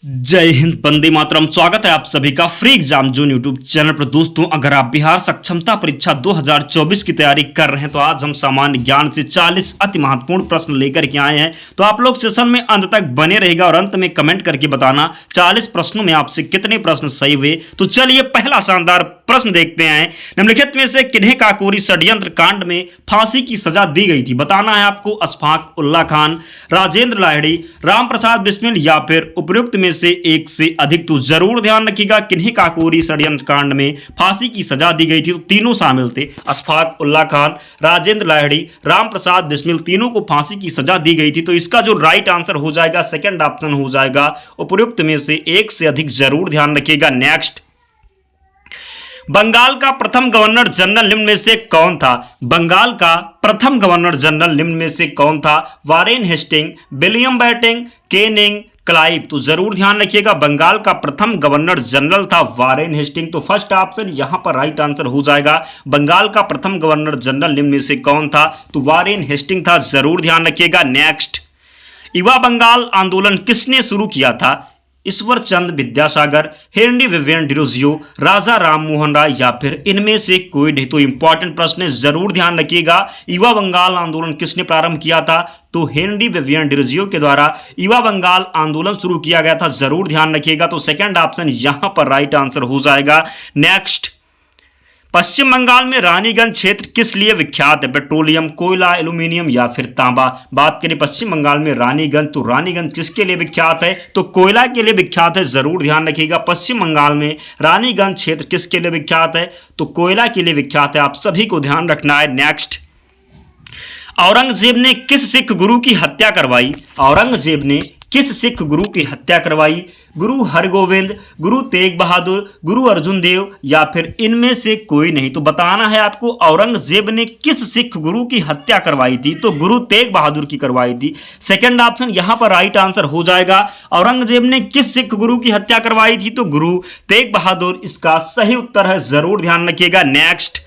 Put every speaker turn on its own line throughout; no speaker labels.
जय हिंद, वंदे मातरम। स्वागत है आप सभी का free exam zone YouTube channel पर। दोस्तों, अगर आप बिहार सक्षमता परीक्षा 2024 की तैयारी कर रहे हैं तो आज हम सामान्य ज्ञान से 40 अति महत्वपूर्ण प्रश्न लेकर के आए हैं। तो आप लोग सेशन में अंत तक बने रहेगा और अंत में कमेंट करके बताना 40 प्रश्नों में आपसे कितने प्रश्न सही हुए। तो चलिए पहला शानदार प्रश्न देखते हैं। निम्नलिखित में से किन्हें काकोरी षड्यंत्र कांड में फांसी की सजा दी गई थी? बताना है आपको अशफाक उल्ला खान, राजेंद्र लाहिड़ी, राम प्रसाद बिस्मिल या फिर उपयुक्त में से एक से अधिक। तो जरूर ध्यान रखिएगा किन्हें काकोरी षड्यंत्र कांड में फांसी की सजा दी गई थी। तो तीनों शामिल थे, अशफाक उल्ला खान, राजेंद्र लाहिड़ी, राम प्रसाद बिस्मिल, तीनों को फांसी की सजा दी गई थी। तो इसका जो राइट आंसर हो जाएगा सेकंड ऑप्शन हो जाएगा उपयुक्त में से एक से अधिक। जरूर ध्यान रखिएगा। नेक्स्ट, बंगाल का प्रथम गवर्नर जनरल निम्न में से कौन था? बंगाल का प्रथम गवर्नर जनरल निम्न में से कौन था? Warren Hasting, William Bentinck, Canning, Clive. तो जरूर ध्यान रखिएगा बंगाल का प्रथम गवर्नर जनरल था वारेन हेस्टिंग। तो फर्स्ट ऑप्शन यहां पर राइट आंसर हो जाएगा। बंगाल का प्रथम गवर्नर जनरल निम्न में से कौन था? तो वारेन हेस्टिंग था। जरूर ध्यान रखिएगा। नेक्स्ट, युवा बंगाल आंदोलन किसने शुरू किया था? ईश्वर चंद विद्यासागर, हेनरी विवियन डिरोजियो, राजा राम मोहन राय या फिर इनमें से कोई नहीं। तो इंपॉर्टेंट प्रश्न है, जरूर ध्यान रखिएगा। युवा बंगाल आंदोलन किसने प्रारंभ किया था? तो हेनरी विवियन डिरोजियो के द्वारा युवा बंगाल आंदोलन शुरू किया गया था। जरूर ध्यान रखिएगा। तो सेकंड ऑप्शन यहां पर राइट आंसर हो जाएगा। नेक्स्ट, पश्चिम बंगाल में रानीगंज क्षेत्र किस लिए विख्यात है? पेट्रोलियम, कोयला, एल्यूमिनियम या फिर तांबा। बात करें पश्चिम बंगाल में रानीगंज, तो रानीगंज किसके लिए विख्यात है? तो कोयला के लिए विख्यात है। जरूर ध्यान रखिएगा। पश्चिम बंगाल में रानीगंज क्षेत्र किसके लिए विख्यात है? तो कोयला के लिए विख्यात है। आप सभी को ध्यान रखना है। नेक्स्ट, औरंगजेब ने किस सिख गुरु की हत्या करवाई? औरंगजेब ने किस सिख गुरु की हत्या करवाई? गुरु हरगोविंद, गुरु तेग बहादुर, गुरु अर्जुन देव या फिर इनमें से कोई नहीं। तो बताना है आपको औरंगजेब ने किस सिख गुरु की हत्या करवाई थी? तो गुरु तेग बहादुर की करवाई थी। सेकंड ऑप्शन यहां पर राइट आंसर हो जाएगा। औरंगजेब ने किस सिख गुरु की हत्या करवाई थी? तो गुरु तेग बहादुर इसका सही उत्तर है। जरूर ध्यान रखिएगा। नेक्स्ट,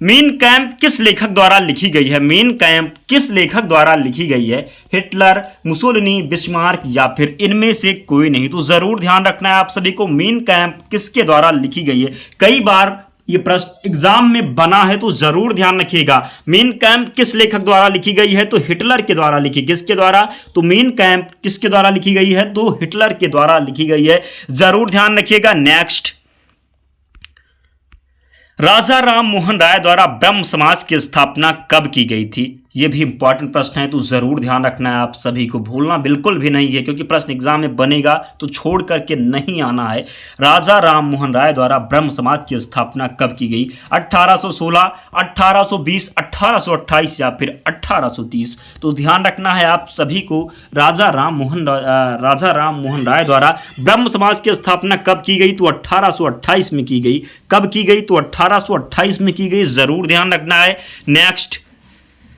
मीन कैंप किस लेखक द्वारा लिखी गई है? मीन कैंप किस लेखक द्वारा लिखी गई है? हिटलर, मुसोलिनी, बिस्मार्क या फिर इनमें से कोई नहीं। तो जरूर ध्यान रखना है आप सभी को मीन कैंप किसके द्वारा लिखी गई है। कई बार ये प्रश्न एग्जाम में बना है, तो जरूर ध्यान रखिएगा। मीन कैंप किस लेखक द्वारा लिखी गई है? तो हिटलर के द्वारा लिखी। किसके द्वारा? तो मीन कैंप किसके द्वारा लिखी गई है? तो हिटलर के द्वारा लिखी गई है। जरूर ध्यान रखिएगा। नेक्स्ट, राजा राम मोहन राय द्वारा ब्रह्म समाज की स्थापना कब की गई थी? ये भी इंपॉर्टेंट प्रश्न है, तो जरूर ध्यान रखना है आप सभी को। भूलना बिल्कुल भी नहीं है, क्योंकि प्रश्न एग्जाम में बनेगा तो छोड़ करके नहीं आना है। राजा राम मोहन राय द्वारा ब्रह्म समाज की स्थापना कब की गई? 1816, 1820, 1828 या फिर 1830। तो ध्यान रखना है आप सभी को। राजा राम मोहन राय द्वारा ब्रह्म समाज की स्थापना कब की गई? तो 1828 में की गई। कब की गई? तो 1828 में की गई। जरूर ध्यान रखना है। नेक्स्ट,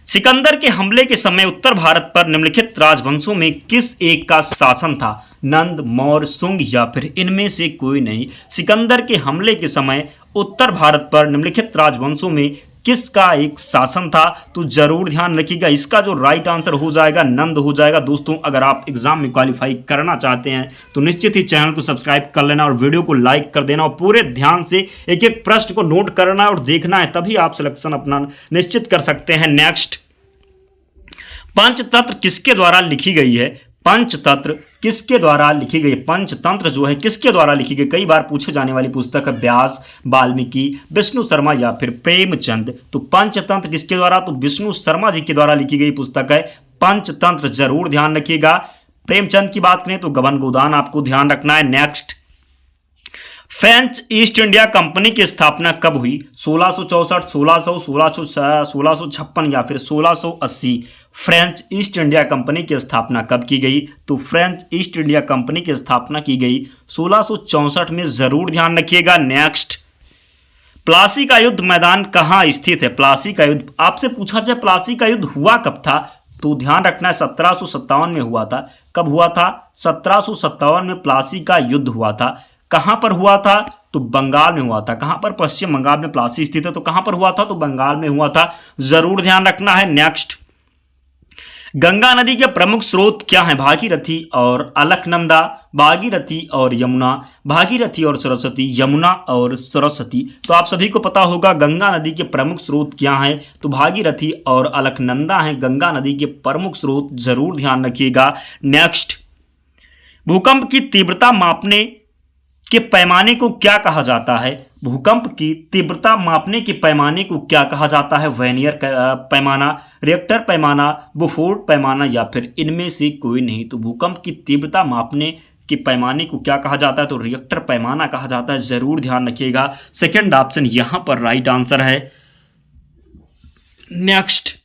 सिकंदर के हमले के समय उत्तर भारत पर निम्नलिखित राजवंशों में किस एक का शासन था? नंद, मौर्य, शुंग या फिर इनमें से कोई नहीं। सिकंदर के हमले के समय उत्तर भारत पर निम्नलिखित राजवंशों में किसका एक शासन था? तो जरूर ध्यान रखिएगा। इसका जो राइट आंसर हो जाएगा नंद हो जाएगा। दोस्तों, अगर आप एग्जाम में क्वालिफाई करना चाहते हैं तो निश्चित ही चैनल को सब्सक्राइब कर लेना और वीडियो को लाइक कर देना और पूरे ध्यान से एक एक प्रश्न को नोट करना और देखना है, तभी आप सिलेक्शन अपना निश्चित कर सकते हैं। नेक्स्ट, पंचतंत्र किसके द्वारा लिखी गई है? पंचतंत्र किसके द्वारा लिखी गई? पंचतंत्र जो है किसके द्वारा लिखी गई? कई बार पूछे जाने वाली पुस्तक है। व्यास, वाल्मीकि, विष्णु शर्मा या फिर प्रेमचंद। तो पंचतंत्र किसके द्वारा? तो विष्णु शर्मा जी के द्वारा लिखी गई पुस्तक है पंचतंत्र। जरूर ध्यान रखिएगा। प्रेमचंद की बात करें तो गबन गोदान आपको ध्यान रखना है। Next, French east India company की स्थापना कब हुई? 1664, 1600, 1656 या फिर 1680। फ्रेंच ईस्ट इंडिया कंपनी की स्थापना कब की गई? तो फ्रेंच ईस्ट इंडिया कंपनी की स्थापना की गई 1664 में। जरूर ध्यान रखिएगा। नेक्स्ट, प्लासी का युद्ध मैदान कहाँ स्थित है? प्लासी का युद्ध आपसे पूछा जाए प्लासी का युद्ध हुआ कब था? तो ध्यान रखना है 1757 में हुआ था। कब हुआ था? 1757 में प्लासी का युद्ध हुआ था। कहां पर हुआ था? तो बंगाल में हुआ था। कहां पर? पश्चिम बंगाल में प्लासी स्थित है। तो कहां पर हुआ था? तो बंगाल में हुआ था। जरूर ध्यान रखना है। नेक्स्ट, गंगा नदी के प्रमुख स्रोत क्या हैं? भागीरथी और अलकनंदा, भागीरथी और यमुना, भागीरथी और सरस्वती, यमुना और सरस्वती। तो आप सभी को पता होगा गंगा नदी के प्रमुख स्रोत क्या हैं, तो भागीरथी और अलकनंदा हैं गंगा नदी के प्रमुख स्रोत, जरूर ध्यान रखिएगा। नेक्स्ट, भूकंप की तीव्रता मापने के पैमाने को क्या कहा जाता है? भूकंप की तीव्रता मापने के पैमाने को क्या कहा जाता है? वर्नियर पैमाना, रिएक्टर पैमाना, बुफोर्ड पैमाना या फिर इनमें से कोई नहीं। तो भूकंप की तीव्रता मापने के पैमाने को क्या कहा जाता है? तो रिएक्टर पैमाना कहा जाता है, जरूर ध्यान रखिएगा। सेकंड ऑप्शन यहां पर राइट आंसर है। नेक्स्ट,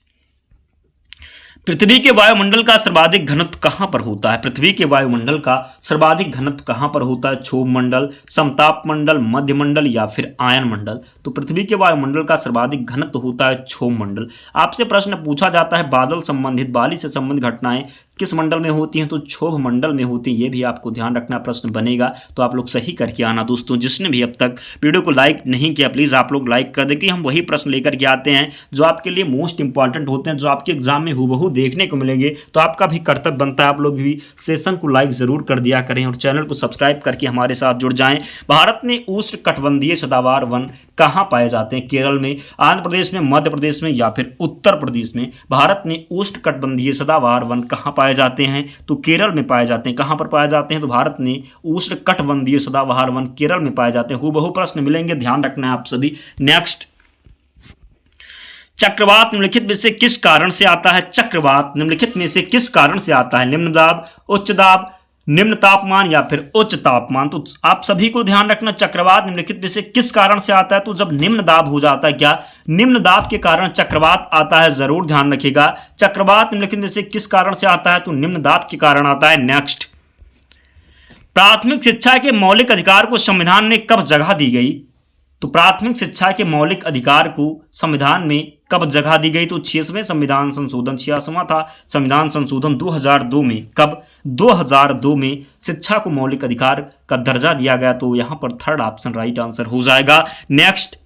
पृथ्वी के वायुमंडल का सर्वाधिक घनत्व कहां पर होता है? पृथ्वी के वायुमंडल का सर्वाधिक घनत्व कहां पर होता है? क्षोभ मंडल, समताप मंडल, मध्य मंडल या फिर आयन मंडल। तो पृथ्वी के वायुमंडल का सर्वाधिक घनत्व होता है क्षोभ मंडल। आपसे प्रश्न पूछा जाता है बादल संबंधित, बाली से संबंधित घटनाएं किस मंडल में होती हैं? तो क्षोभ मंडल में होती हैं। ये भी आपको ध्यान रखना, प्रश्न बनेगा तो आप लोग सही करके आना। दोस्तों, जिसने भी अब तक वीडियो को लाइक नहीं किया प्लीज़ आप लोग लाइक कर दें कि हम वही प्रश्न लेकर के आते हैं जो आपके लिए मोस्ट इंपॉर्टेंट होते हैं, जो आपके एग्जाम में हूबहू देखने को मिलेंगे। तो आपका भी कर्तव्य बनता है आप लोग भी सेशन को लाइक जरूर कर दिया करें और चैनल को सब्सक्राइब करके हमारे साथ जुड़ जाएं। भारत में उष्णकटिबंधीय सदाबहार वन कहाँ पाए जाते हैं? केरल में, आंध्र प्रदेश में, मध्य प्रदेश में या फिर उत्तर प्रदेश में। भारत में उष्णकटिबंधीय सदाबहार वन कहाँ पाए जाते हैं? तो केरल में पाए जाते हैं। कहाँ पर पाए जाते हैं? तो भारत में उष्णकटिबंधीय सदाबहार वन केरल में पाए जाते हैं। हूबहू प्रश्न मिलेंगे, ध्यान रखना है आप सभी। नेक्स्ट, चक्रवात निम्नलिखित में से किस कारण से आता है? चक्रवात निम्नलिखित में से किस कारण से आता है? निम्न दाब, उच्च दाब, निम्न तापमान या फिर उच्च तापमान। तो आप सभी को ध्यान रखना, चक्रवात निम्नलिखित में से किस कारण से आता है? तो जब निम्न दाब हो जाता है, क्या निम्न दाब के कारण चक्रवात आता है, जरूर ध्यान रखिएगा। चक्रवात निम्नलिखित में से किस कारण से आता है? तो निम्न दाब के कारण आता है। नेक्स्ट, प्राथमिक शिक्षा के मौलिक अधिकार को संविधान में कब जगह दी गई? तो प्राथमिक शिक्षा के मौलिक अधिकार को संविधान में कब जगह दी गई? तो 66वें संविधान संशोधन, 66वां था संविधान संशोधन 2002 में। कब? 2002 में शिक्षा को मौलिक अधिकार का दर्जा दिया गया। तो यहां पर थर्ड ऑप्शन राइट आंसर हो जाएगा। नेक्स्ट,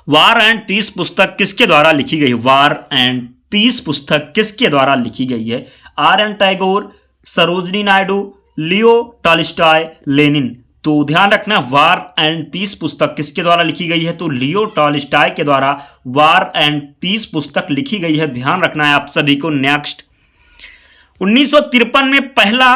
वार एंड पीस पुस्तक किसके द्वारा लिखी गई? वार एंड पीस पुस्तक किसके द्वारा लिखी गई है? R.N. Tagore, Sarojini Naidu, Leo Tolstoy, Lenin. तो ध्यान रखना, वार एंड पीस पुस्तक किसके द्वारा लिखी गई है? तो लियो टॉल्स्टॉय के द्वारा वार एंड पीस पुस्तक लिखी गई है, ध्यान रखना है आप सभी को। नेक्स्ट, 1953 में पहला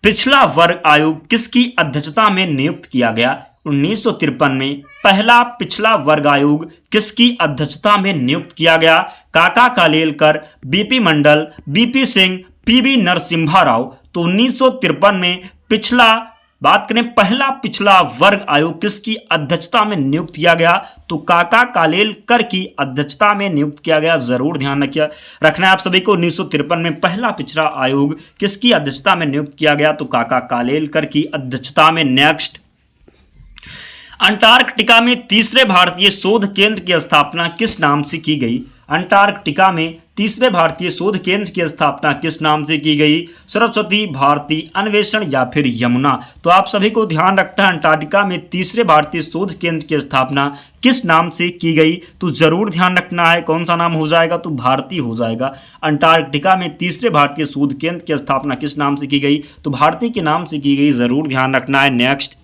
पिछला वर्ग आयोग किसकी अध्यक्षता में नियुक्त किया गया? 1953 में पहला पिछला वर्ग आयोग किसकी अध्यक्षता में नियुक्त किया गया? काका कालेलकर, बीपी मंडल, बीपी सिंह, पीवी नरसिम्हा राव। तो 1953 में पिछला बात करें, पहला पिछला वर्ग आयोग किसकी अध्यक्षता में नियुक्त किया गया? तो काका कालेलकर की अध्यक्षता में नियुक्त किया गया, जरूर ध्यान रखना है आप सभी को। 1953 में पहला पिछड़ा आयोग किसकी अध्यक्षता में नियुक्त किया गया? तो काका कालेलकर की अध्यक्षता में। नेक्स्ट, अंटार्कटिका में तीसरे भारतीय शोध केंद्र की स्थापना किस नाम से की गई? अंटार्कटिका में तीसरे भारतीय शोध केंद्र की स्थापना किस नाम से की गई? सरस्वती, भारती, अन्वेषण या फिर यमुना। तो आप सभी को ध्यान रखना है, अंटार्कटिका में तीसरे भारतीय शोध केंद्र की स्थापना किस नाम से की गई? तो जरूर ध्यान रखना है, कौन सा नाम हो जाएगा? तो भारती हो जाएगा। अंटार्कटिका में तीसरे भारतीय शोध केंद्र की स्थापना किस नाम से की गई? तो भारती के नाम से की गई, जरूर ध्यान रखना है। नेक्स्ट,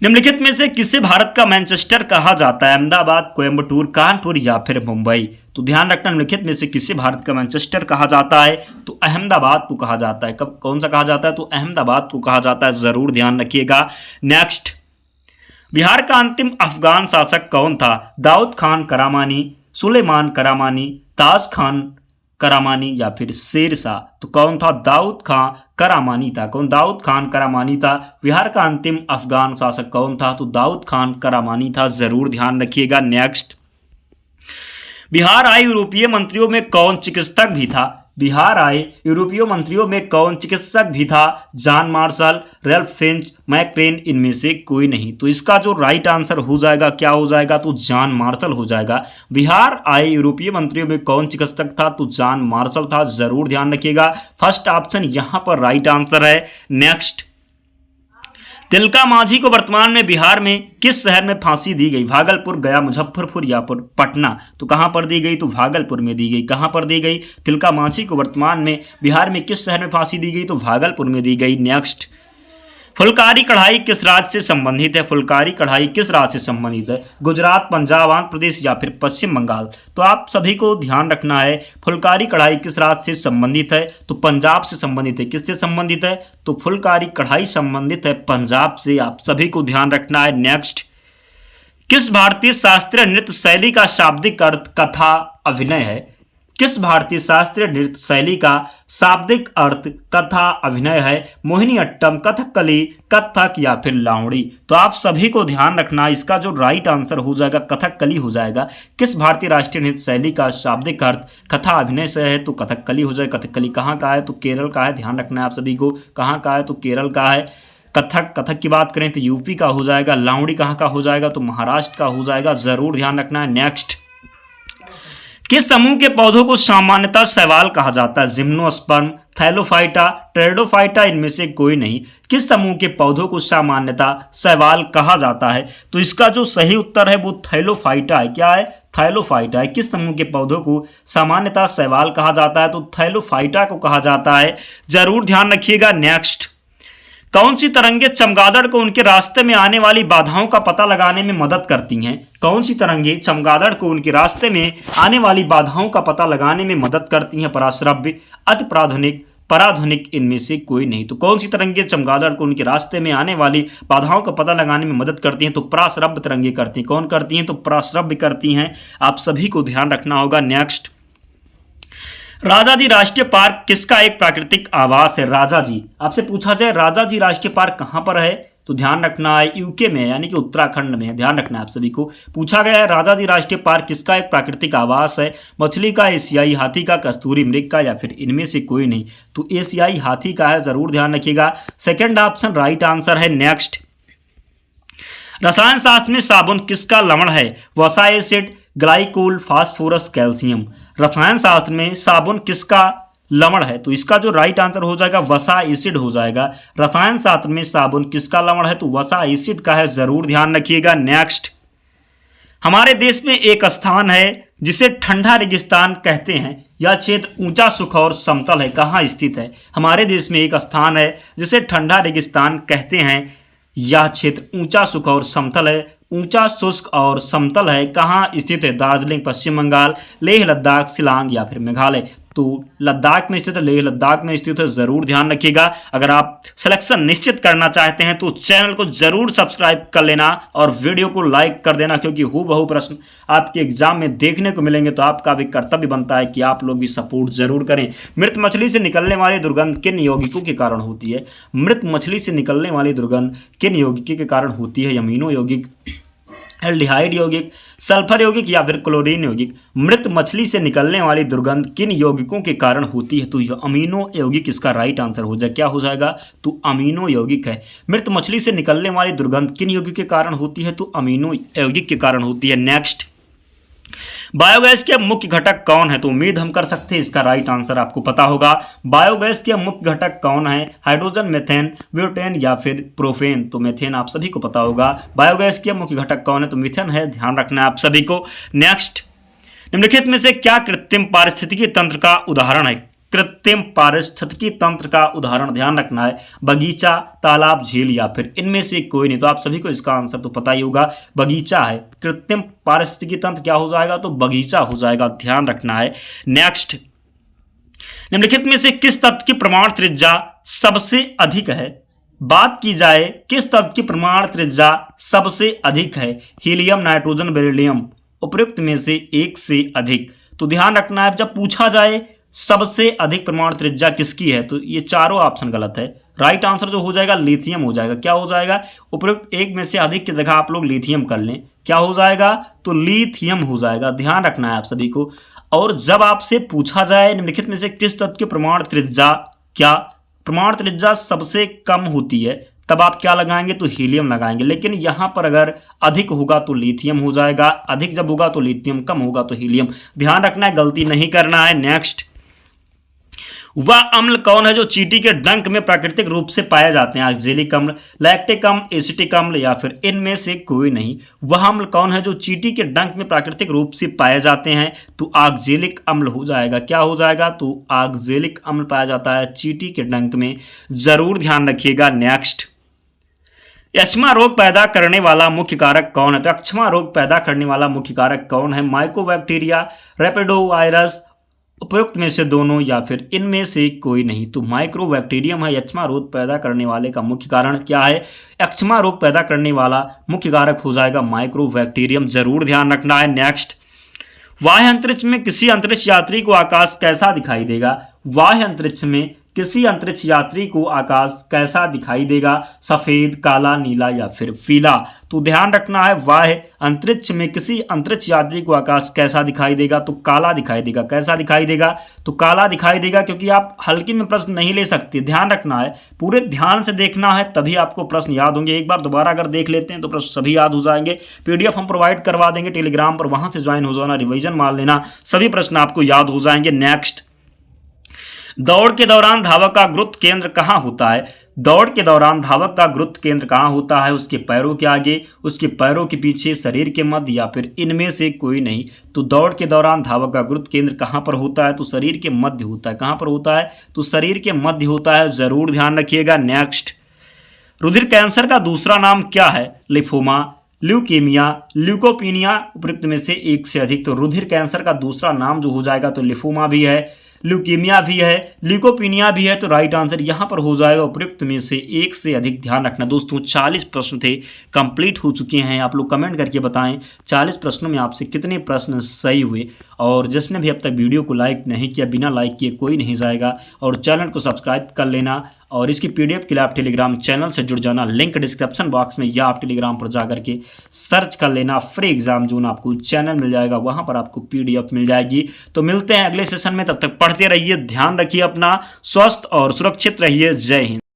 निम्नलिखित में से किसे भारत का मैनचेस्टर कहा जाता है? अहमदाबाद, कोयंबटूर, कानपुर या फिर मुंबई। तो ध्यान रखना, निम्नलिखित में से किसे भारत का मैनचेस्टर कहा जाता है? तो अहमदाबाद को कहा जाता है। कब, कौन सा कहा जाता है? तो अहमदाबाद को कहा जाता है, जरूर ध्यान रखिएगा। नेक्स्ट, बिहार का अंतिम अफगान शासक कौन था? दाऊद खान करामानी, सुलेमान करामानी, ताज खान करामानी या फिर शेरशाह। तो कौन था? दाऊद खान करामानी था। कौन? दाऊद खान करामानी था। बिहार का अंतिम अफगान शासक कौन था? तो दाऊद खान करामानी था, जरूर ध्यान रखिएगा। नेक्स्ट, बिहार आए यूरोपीय मंत्रियों में कौन चिकित्सक भी था? बिहार आए यूरोपीय मंत्रियों में कौन चिकित्सक भी था? जॉन मार्शल, रैल्फ फिंच, मैक्रेन, इनमें से कोई नहीं। तो इसका जो राइट आंसर हो जाएगा, क्या हो जाएगा? तो जॉन मार्शल हो जाएगा। बिहार आए यूरोपीय मंत्रियों में कौन चिकित्सक था? तो जॉन मार्शल था, जरूर ध्यान रखिएगा। फर्स्ट ऑप्शन यहां पर राइट आंसर है। नेक्स्ट, तिलका मांझी को वर्तमान में बिहार में किस शहर में फांसी दी गई? भागलपुर, गया, मुजफ्फरपुर या फिर पटना? तो कहां पर दी गई? तो भागलपुर में दी गई। कहां पर दी गई? तिलका मांझी को वर्तमान में बिहार में किस शहर में फांसी दी गई? तो भागलपुर में दी गई। नेक्स्ट, फुलकारी कढ़ाई किस राज्य से संबंधित है? फुलकारी कढ़ाई किस राज्य से संबंधित है? गुजरात, पंजाब, आंध्र प्रदेश या फिर पश्चिम बंगाल? तो आप सभी को ध्यान रखना है, फुलकारी कढ़ाई किस राज्य से संबंधित है? तो पंजाब से संबंधित है। किससे संबंधित है? तो फुलकारी कढ़ाई संबंधित है पंजाब से। आप सभी को ध्यान रखना है। नेक्स्ट, किस भारतीय शास्त्रीय नृत्य शैली का शाब्दिक अर्थ कथा अभिनय है? किस भारतीय शास्त्रीय नृत्य शैली का शाब्दिक अर्थ कथा अभिनय है? मोहिनीअट्टम, कथकली, कथक या फिर लावणी? तो आप सभी को ध्यान रखना, इसका जो राइट आंसर हो जाएगा कथकली हो जाएगा। किस भारतीय राष्ट्रीय नृत्य शैली का शाब्दिक अर्थ कथा अभिनय से है? तो कथकली हो जाएगा। कथकली कहाँ का है? तो केरल का है। ध्यान रखना है आप सभी को, कहाँ का है? तो केरल का है। कथक की बात करें तो यूपी का हो जाएगा। लावणी कहाँ का हो जाएगा? तो महाराष्ट्र का हो जाएगा। जरूर ध्यान रखना है। नेक्स्ट, किस समूह के पौधों को सामान्यतः शैवाल कहा जाता है? जिम्नोस्पर्म, थैलोफाइटा, टेरिडोफाइटा, इनमें से कोई नहीं। किस समूह के पौधों को सामान्यतः शैवाल कहा जाता है? तो इसका जो सही उत्तर है वो थैलोफाइटा है। क्या है? थैलोफाइटा है। किस समूह के पौधों को सामान्यतः शैवाल कहा जाता है? तो थैलोफाइटा को कहा जाता है। जरूर ध्यान रखिएगा। नेक्स्ट, कौन सी तरंगे चमगादड़ को उनके रास्ते में आने वाली बाधाओं का पता लगाने में मदद करती हैं? कौन सी तरंगे चमगादड़ को उनके रास्ते में आने वाली बाधाओं का पता लगाने में मदद करती हैं? पराश्रव्य, अति प्राध्वनिक, पराध्वनिक, इनमें से कोई नहीं। तो कौन सी तरंगे चमगादड़ को उनके रास्ते में आने वाली बाधाओं का पता लगाने में मदद करती हैं? तो पराश्रव्य तरंगे करती हैं। कौन करती हैं? तो पराश्रव्य करती हैं। आप सभी को ध्यान रखना होगा। नेक्स्ट, राजाजी राष्ट्रीय पार्क किसका एक प्राकृतिक आवास है? राजाजी, आपसे पूछा जाए राजाजी राष्ट्रीय पार्क कहां पर है? तो ध्यान रखना है यूके में, यानी कि उत्तराखंड में है। ध्यान रखना है आप सभी को। पूछा गया है राजाजी राष्ट्रीय पार्क किसका एक प्राकृतिक आवास है? मछली का, एशियाई हाथी का, कस्तूरी मृग का या फिर इनमें से कोई नहीं? तो एशियाई हाथी का है। जरूर ध्यान रखिएगा। सेकेंड ऑप्शन राइट आंसर है। नेक्स्ट, रसायन शास्त्र में साबुन किसका लवण है? वसा, एसिड, ग्लाइकोल, फास्फोरस, कैल्शियम? रसायन शास्त्र में साबुन किसका लवण है? तो इसका जो राइट आंसर हो जाएगा वसा एसिड हो जाएगा। रसायन शास्त्र में साबुन किसका लवण है? तो वसा एसिड का है। जरूर ध्यान रखिएगा। नेक्स्ट, हमारे देश में एक स्थान है जिसे ठंडा रेगिस्तान कहते हैं। यह क्षेत्र ऊंचा, सुख और समतल है। कहाँ स्थित है? हमारे देश में एक स्थान है जिसे ठंडा रेगिस्तान कहते हैं। यह क्षेत्र ऊंचा, सुख और समतल है। ऊंचा, शुष्क और समतल है। कहाँ स्थित है? दार्जिलिंग, पश्चिम बंगाल, लेह लद्दाख, शिलांग या फिर मेघालय? तो लद्दाख में स्थित है, लेह लद्दाख में स्थित है। जरूर ध्यान रखिएगा। अगर आप सिलेक्शन निश्चित करना चाहते हैं तो चैनल को जरूर सब्सक्राइब कर लेना और वीडियो को लाइक कर देना, क्योंकि हूबहू प्रश्न आपके एग्जाम में देखने को मिलेंगे। तो आपका भी कर्तव्य बनता है कि आप लोग भी सपोर्ट जरूर करें। मृत मछली से निकलने वाली दुर्गंध किन यौगिकों के कारण होती है? मृत मछली से निकलने वाली दुर्गंध किन यौगिकों के कारण होती है? अमीनो यौगिक, एल्डिहाइड यौगिक, सल्फर यौगिक या फिर क्लोरीन यौगिक? मृत मछली से निकलने वाली दुर्गंध किन यौगिकों के कारण होती है? तो यह अमीनो यौगिक इसका राइट आंसर हो जाए। क्या हो जाएगा? तो अमीनो यौगिक है। मृत मछली से निकलने वाली दुर्गंध किन यौगिक के कारण होती है? तो अमीनो यौगिक के कारण होती है। नेक्स्ट, बायोगैस के मुख्य घटक कौन है? तो उम्मीद हम कर सकते हैं इसका राइट आंसर आपको पता होगा। बायोगैस के मुख्य घटक कौन है? हाइड्रोजन, मेथेन, ब्यूटेन या फिर प्रोपेन? तो मेथेन आप सभी को पता होगा। बायोगैस के मुख्य घटक कौन है? तो मीथेन है। ध्यान रखना है आप सभी को। नेक्स्ट, निम्नलिखित में से क्या कृत्रिम पारिस्थितिकी तंत्र का उदाहरण है? कृत्रिम पारिस्थितिकी तंत्र का उदाहरण ध्यान रखना है। बगीचा, तालाब, झील या फिर इनमें से कोई नहीं? तो आप सभी को इसका आंसर तो पता ही होगा, बगीचा है। कृत्रिम पारिस्थितिकी तंत्र क्या हो जाएगा? तो बगीचा हो जाएगा। ध्यान रखना है। नेक्स्ट, निम्नलिखित में से किस तत्व की परमाणु त्रिज्या सबसे अधिक है? बात की जाए किस तत्व की परमाणु त्रिज्या सबसे अधिक है? Helium, nitrogen, beryllium? उपयुक्त में से एक से अधिक? तो ध्यान रखना है, जब पूछा जाए सबसे अधिक परमाणु त्रिज्या किसकी है, तो ये चारों ऑप्शन गलत है। राइट आंसर जो हो जाएगा लिथियम हो जाएगा। क्या हो जाएगा? उपयुक्त एक में से अधिक की जगह आप लोग लिथियम कर लें। क्या हो जाएगा? तो लिथियम हो जाएगा। ध्यान रखना है आप सभी को। और जब आपसे पूछा जाए निम्नलिखित में से किस तत्व की परमाणु त्रिज्या, क्या परमाणु त्रिज्या सबसे कम होती है, तब आप क्या लगाएंगे? तो हीलियम लगाएंगे। लेकिन यहां पर अगर अधिक होगा तो लिथियम हो जाएगा, अधिक जब होगा तो लिथियम, कम होगा तो हीलियम। ध्यान रखना है, गलती नहीं करना है। नेक्स्ट, वह अम्ल कौन है जो चींटी के डंक में प्राकृतिक रूप से पाए जाते हैं? ऑक्जेलिक अम्ल, लैक्टिक अम्ल, एसिटिक अम्ल या फिर इनमें से कोई नहीं। वह अम्ल कौन है जो चींटी के डंक में प्राकृतिक रूप से पाए जाते हैं? तो ऑक्जेलिक अम्ल हो जाएगा। क्या हो जाएगा? तो ऑक्जेलिक अम्ल पाया जाता है चींटी के डंक में, जरूर ध्यान रखिएगा। नेक्स्ट, यक्ष्मा रोग पैदा करने वाला मुख्य कारक कौन है? तो यक्ष्मा रोग पैदा करने वाला मुख्य कारक कौन है? माइकोबैक्टीरिया, रैपिडोवायरस, उपयुक्त में से दोनों या फिर इनमें से कोई नहीं। तो माइक्रोबैक्टीरियम है यक्ष्मा रोग पैदा करने वाले का मुख्य कारण। क्या है? यक्ष्मा रोग पैदा करने वाला मुख्य कारक हो जाएगा माइक्रोबैक्टीरियम, जरूर ध्यान रखना है। नेक्स्ट, वाह्य अंतरिक्ष में किसी अंतरिक्ष यात्री को आकाश कैसा दिखाई देगा? वाह्य अंतरिक्ष में किसी अंतरिक्ष यात्री को आकाश कैसा दिखाई देगा? सफेद, काला, नीला या फिर पीला। तो ध्यान रखना है, वाह्य अंतरिक्ष में किसी अंतरिक्ष यात्री को आकाश कैसा दिखाई देगा? तो काला दिखाई देगा। कैसा दिखाई देगा? तो काला दिखाई देगा, क्योंकि आप हल्के में प्रश्न नहीं ले सकते। ध्यान रखना है, पूरे ध्यान से देखना है, तभी आपको प्रश्न याद होंगे। एक बार दोबारा अगर देख लेते हैं तो प्रश्न सभी याद हो जाएंगे। पीडीएफ हम प्रोवाइड करवा देंगे टेलीग्राम पर, वहां से ज्वाइन हो जाना, रिवीजन मार लेना, सभी प्रश्न आपको याद हो जाएंगे। नेक्स्ट, दौड़ के दौरान धावक का गुरुत्व केंद्र कहाँ होता है? दौड़ के दौरान धावक का गुरुत्व केंद्र कहाँ होता है? उसके पैरों के आगे, उसके पैरों के पीछे, शरीर के मध्य या फिर इनमें से कोई नहीं। तो दौड़ के दौरान धावक का गुरुत्व केंद्र कहाँ पर होता है? तो शरीर के मध्य होता है। कहाँ पर होता है? तो शरीर के मध्य होता है, जरूर ध्यान रखिएगा। नेक्स्ट, रुधिर कैंसर का दूसरा नाम क्या है? लिफोमा, ल्यूकेमिया, ल्यूकोपीनिया, उपयुक्त में से एक से अधिक। तो रुधिर कैंसर का दूसरा नाम जो हो जाएगा तो लिफोमा भी है, ल्यूकेमिया भी है, ल्यूकोपीनिया भी है। तो राइट आंसर यहां पर हो जाएगा उपयुक्त में से एक से अधिक। ध्यान रखना दोस्तों, 40 प्रश्न थे, कंप्लीट हो चुके हैं। आप लोग कमेंट करके बताएं 40 प्रश्नों में आपसे कितने प्रश्न सही हुए। और जिसने भी अब तक वीडियो को लाइक नहीं किया, बिना लाइक किए कोई नहीं जाएगा। और चैनल को सब्सक्राइब कर लेना, और इसकी पीडीएफ के लिए आप टेलीग्राम चैनल से जुड़ जाना, लिंक डिस्क्रिप्शन बॉक्स में, या आप टेलीग्राम पर जाकर के सर्च कर लेना फ्री एग्जाम जोन, आपको चैनल मिल जाएगा, वहां पर आपको पीडीएफ मिल जाएगी। तो मिलते हैं अगले सेशन में, तब तक पढ़ते रहिए, ध्यान रखिए अपना, स्वस्थ और सुरक्षित रहिए। जय हिंद।